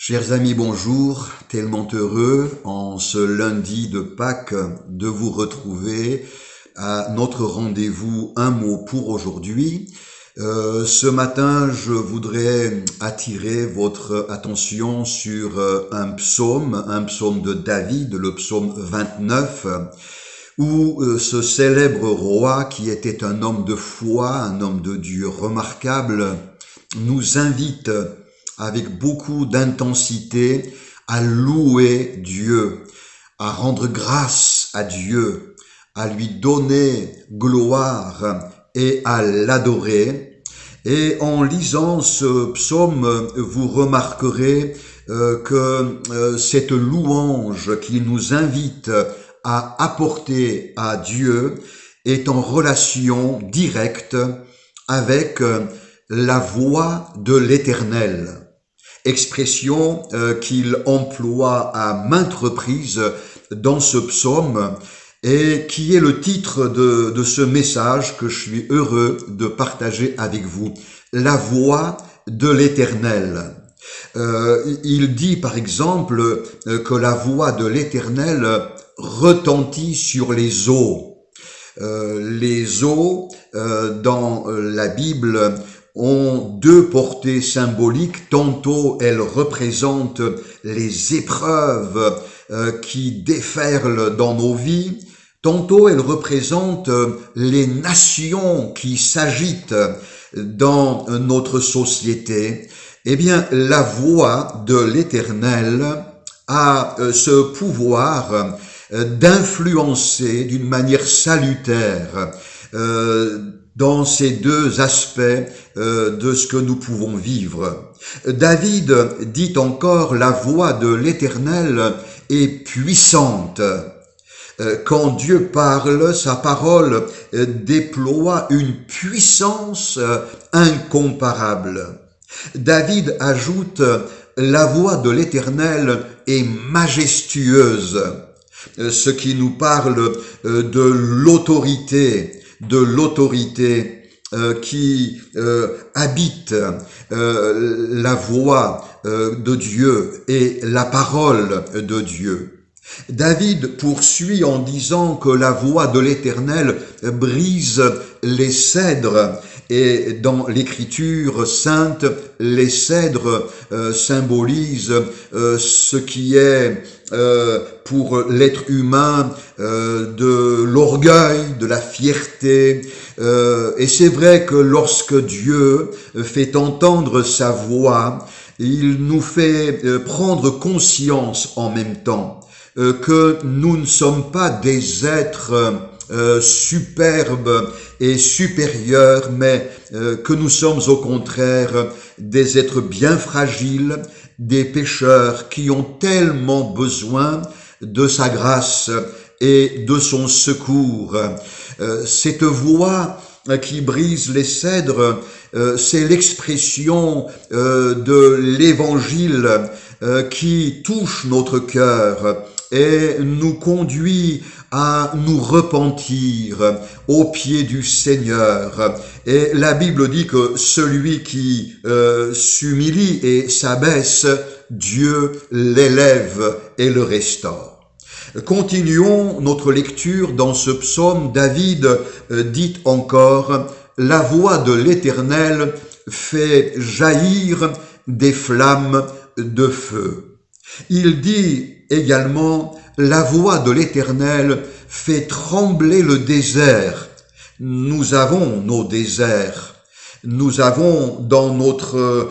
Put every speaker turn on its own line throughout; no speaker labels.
Chers amis, bonjour, tellement heureux en ce lundi de Pâques de vous retrouver à notre rendez-vous Un mot pour aujourd'hui. Ce matin, je voudrais attirer votre attention sur un psaume de David, le psaume 29, où ce célèbre roi qui était un homme de foi, un homme de Dieu remarquable, nous invite avec beaucoup d'intensité à louer Dieu, à rendre grâce à Dieu, à lui donner gloire et à l'adorer. Et en lisant ce psaume, vous remarquerez que cette louange qui nous invite à apporter à Dieu est en relation directe avec la voix de l'Éternel. Expression qu'il emploie à maintes reprises dans ce psaume et qui est le titre de ce message que je suis heureux de partager avec vous. La voix de l'Éternel. Il dit par exemple que la voix de l'Éternel retentit sur les eaux. Les eaux dans la Bible ont deux portées symboliques. Tantôt elles représentent les épreuves qui déferlent dans nos vies, tantôt elles représentent les nations qui s'agitent dans notre société. Eh bien, la voix de l'Éternel a ce pouvoir d'influencer d'une manière salutaire dans ces deux aspects de ce que nous pouvons vivre. David dit encore: la voix de l'Éternel est puissante. Quand Dieu parle, sa parole déploie une puissance incomparable. David ajoute: la voix de l'Éternel est majestueuse, ce qui nous parle de l'autorité qui habite la voix de Dieu et la parole de Dieu. David poursuit en disant que la voix de l'Éternel brise les cèdres. Et dans l'Écriture sainte, les cèdres symbolisent ce qui est pour l'être humain de l'orgueil, de la fierté. Et c'est vrai que lorsque Dieu fait entendre sa voix, il nous fait prendre conscience en même temps que nous ne sommes pas des êtres superbes et supérieurs, mais que nous sommes au contraire des êtres bien fragiles, des pécheurs qui ont tellement besoin de sa grâce et de son secours. Cette voix qui brise les cèdres, c'est l'expression de l'Évangile qui touche notre cœur et nous conduit à nous repentir aux pieds du Seigneur. Et la Bible dit que celui qui s'humilie et s'abaisse, Dieu l'élève et le restaure. Continuons notre lecture dans ce psaume. David dit encore: la voix de l'Éternel fait jaillir des flammes de feu. Il dit également: la voix de l'Éternel fait trembler le désert. Nous avons nos déserts. Nous avons dans notre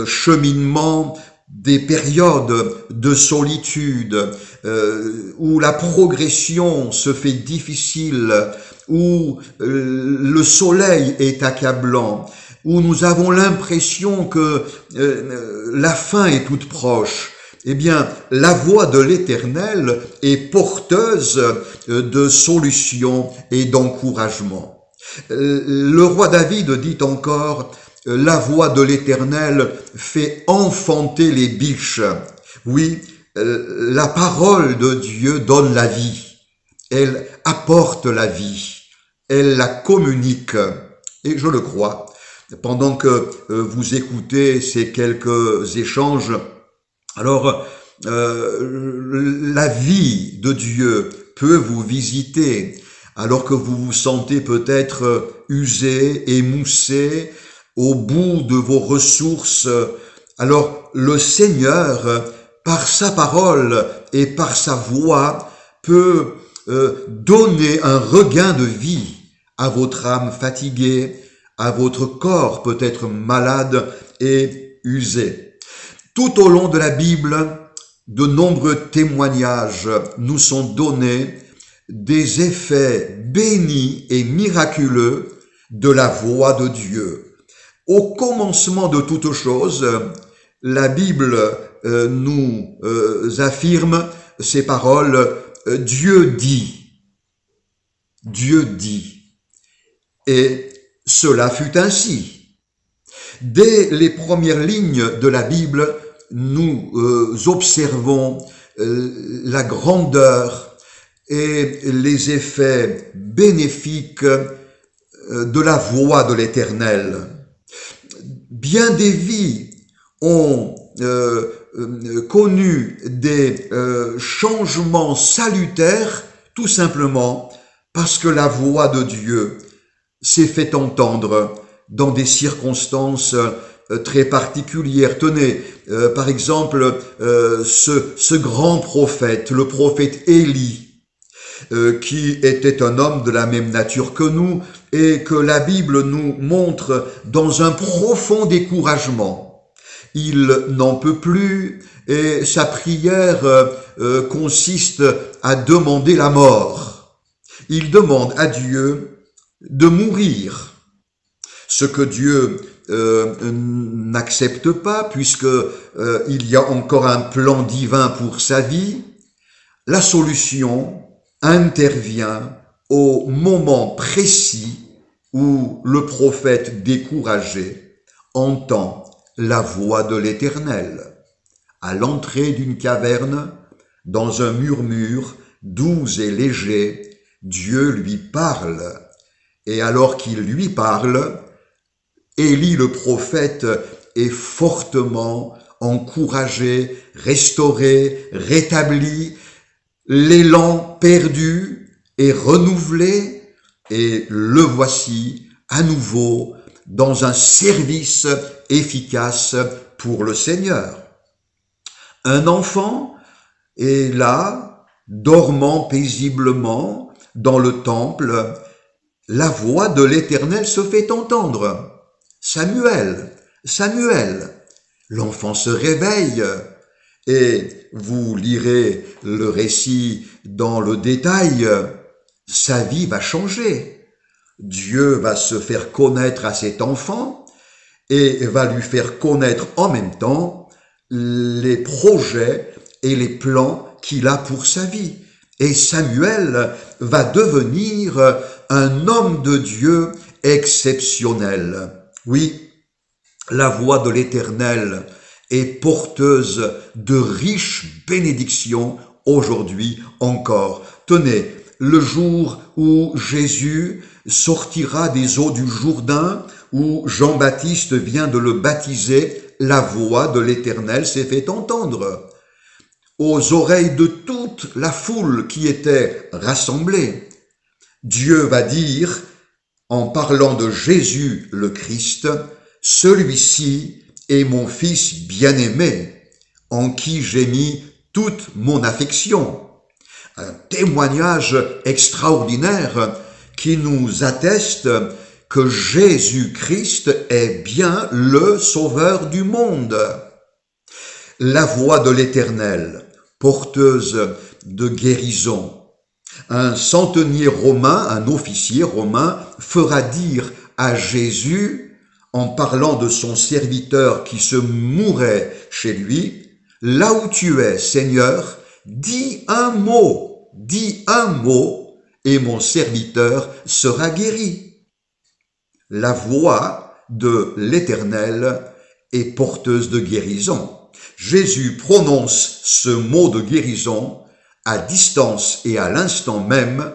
cheminement des périodes de solitude où la progression se fait difficile, où le soleil est accablant, où nous avons l'impression que la fin est toute proche. Eh bien, la voix de l'Éternel est porteuse de solutions et d'encouragement. Le roi David dit encore: la voix de l'Éternel fait enfanter les biches. Oui, la parole de Dieu donne la vie. Elle apporte la vie. Elle la communique. Et je le crois. Pendant que vous écoutez ces quelques échanges, Alors, la vie de Dieu peut vous visiter alors que vous vous sentez peut-être usé, émoussé, au bout de vos ressources. Alors, le Seigneur, par sa parole et par sa voix, peut donner un regain de vie à votre âme fatiguée, à votre corps peut-être malade et usé. Tout au long de la Bible, de nombreux témoignages nous sont donnés des effets bénis et miraculeux de la voix de Dieu. Au commencement de toute chose, la Bible nous affirme ces paroles, Dieu dit, Dieu dit. Et cela fut ainsi. Dès les premières lignes de la Bible, nous observons la grandeur et les effets bénéfiques de la voix de l'Éternel. Bien des vies ont connu des changements salutaires, tout simplement parce que la voix de Dieu s'est fait entendre dans des circonstances très particulières. Tenez, par exemple, ce grand prophète, le prophète Élie, qui était un homme de la même nature que nous et que la Bible nous montre dans un profond découragement. Il n'en peut plus et sa prière consiste à demander la mort. Il demande à Dieu de mourir, ce que Dieu n'accepte pas puisque il y a encore un plan divin pour sa vie. La solution intervient au moment précis où le prophète découragé entend la voix de l'Éternel. À l'entrée d'une caverne, dans un murmure doux et léger, Dieu lui parle. Et alors qu'il lui parle, Élie le prophète est fortement encouragé, restauré, rétabli, l'élan perdu est renouvelé et le voici à nouveau dans un service efficace pour le Seigneur. Un enfant est là, dormant paisiblement dans le temple. La voix de l'Éternel se fait entendre. Samuel, Samuel. L'enfant se réveille et vous lirez le récit dans le détail. Sa vie va changer. Dieu va se faire connaître à cet enfant et va lui faire connaître en même temps les projets et les plans qu'il a pour sa vie. Et Samuel va devenir un homme de Dieu exceptionnel. Oui, la voix de l'Éternel est porteuse de riches bénédictions aujourd'hui encore. Tenez, le jour où Jésus sortira des eaux du Jourdain, où Jean-Baptiste vient de le baptiser, la voix de l'Éternel s'est fait entendre aux oreilles de toute la foule qui était rassemblée. Dieu va dire, en parlant de Jésus le Christ, « Celui-ci est mon Fils bien-aimé, en qui j'ai mis toute mon affection. » Un témoignage extraordinaire qui nous atteste que Jésus-Christ est bien le Sauveur du monde. La voix de l'Éternel, porteuse de guérison. Un centenier romain, un officier romain, fera dire à Jésus, en parlant de son serviteur qui se mourait chez lui, « Là où tu es, Seigneur, dis un mot, et mon serviteur sera guéri. » La voix de l'Éternel est porteuse de guérison. Jésus prononce ce mot de guérison à distance et à l'instant même,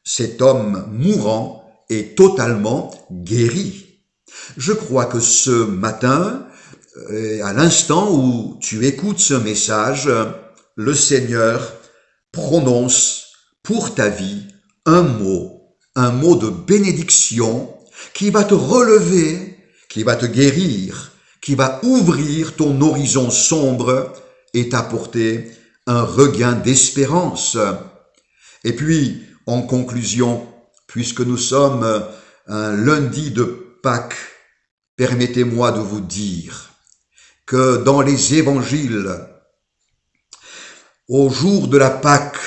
cet homme mourant est totalement guéri. Je crois que ce matin, Et à l'instant où tu écoutes ce message, le Seigneur prononce pour ta vie un mot de bénédiction qui va te relever, qui va te guérir, qui va ouvrir ton horizon sombre et t'apporter un regain d'espérance. Et puis, en conclusion, puisque nous sommes un lundi de Pâques, permettez-moi de vous dire que dans les évangiles, au jour de la Pâque,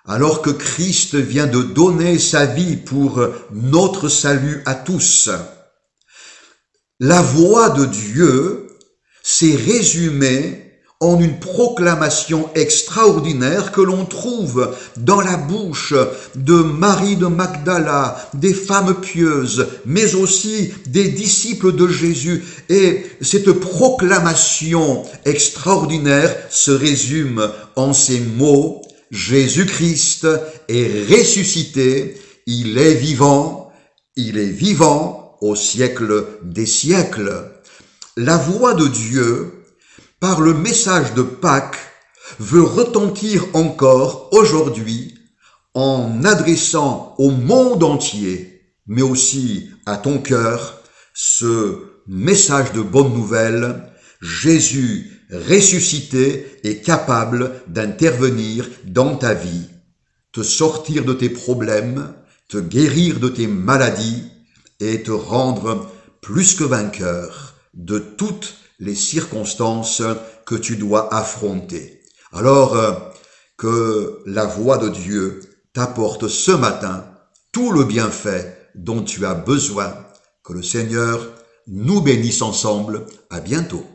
alors que Christ vient de donner sa vie pour notre salut à tous, la voix de Dieu s'est résumée en une proclamation extraordinaire que l'on trouve dans la bouche de Marie de Magdala, des femmes pieuses, mais aussi des disciples de Jésus. Et cette proclamation extraordinaire se résume en ces mots: Jésus-Christ est ressuscité, il est vivant au siècle des siècles. La voix de Dieu, par le message de Pâques, veut retentir encore aujourd'hui en adressant au monde entier, mais aussi à ton cœur, ce message de bonne nouvelle: Jésus ressuscité est capable d'intervenir dans ta vie, te sortir de tes problèmes, te guérir de tes maladies et te rendre plus que vainqueur de toutes les circonstances que tu dois affronter. Alors que la voix de Dieu t'apporte ce matin tout le bienfait dont tu as besoin. Que le Seigneur nous bénisse ensemble. À bientôt.